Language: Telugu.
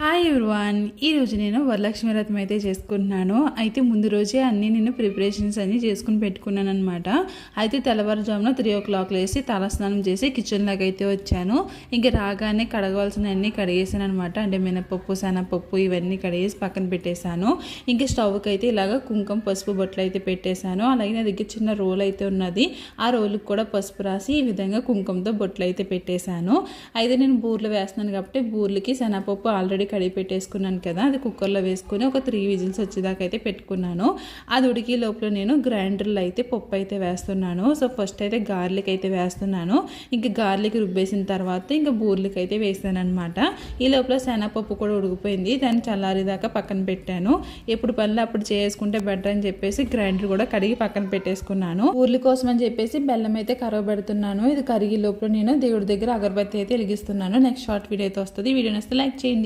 హాయ్ ఎవ్రీవన్, ఈరోజు నేను వరలక్ష్మి వ్రతం అయితే చేసుకుంటున్నాను. అయితే ముందు రోజే అన్నీ నేను ప్రిపరేషన్స్ అన్నీ చేసుకుని పెట్టుకున్నాను అనమాట. అయితే తెల్లవారుజామున 3 o'clock లేసి తలస్నానం చేసి కిచెన్లోకి అయితే వచ్చాను. ఇంక రాగానే కడగవలసిన అన్నీ కడిగేసాను అనమాట. అంటే మినపప్పు, శనగపప్పు ఇవన్నీ కడిగేసి పక్కన పెట్టేశాను. ఇంకా స్టవ్కి అయితే ఇలాగ కుంకుమ పసుపు బొట్లు అయితే పెట్టేశాను. అలాగే నా దగ్గర చిన్న రోల్ అయితే ఉన్నది. ఆ రోలుకి కూడా పసుపు రాసి ఈ విధంగా కుంకుమతో బొట్లు అయితే పెట్టేశాను. అయితే నేను బూర్లు వేస్తున్నాను కాబట్టి బూర్లకి శనగపప్పు ఆల్రెడీ కడిగి పెట్టేసుకున్నాను కదా, అది కుక్కర్లో వేసుకుని ఒక 3 విజిల్స్ వచ్చేదాకా అయితే పెట్టుకున్నాను. అది ఉడికి లోపల నేను గ్రైండర్లో అయితే పప్పు అయితే వేస్తున్నాను. సో ఫస్ట్ అయితే గార్లిక్ అయితే వేస్తున్నాను. ఇంకా గార్లిక్ రుబ్బేసిన తర్వాత ఇంకా బూర్లకి అయితే వేసాను అనమాట. ఈ లోపల శనగపప్పు కూడా ఉడికిపోయింది. దాన్ని చల్లారేదాకా పక్కన పెట్టాను. ఎప్పుడు పనులు అప్పుడు చేసుకుంటే బెటర్ అని చెప్పేసి గ్రైండర్ కూడా కడిగి పక్కన పెట్టేసుకున్నాను. బూర్ల కోసం అని చెప్పేసి బెల్లం అయితే కరగబెడుతున్నాను. ఇది కరిగి లోపల నేను దేవుడి దగ్గర అగరబత్తి అయితే వెలిగిస్తున్నాను. నెక్స్ట్ షార్ట్ వీడియో అయితే వస్తుంది. వీడియో నచ్చితే లైక్ చేయండి.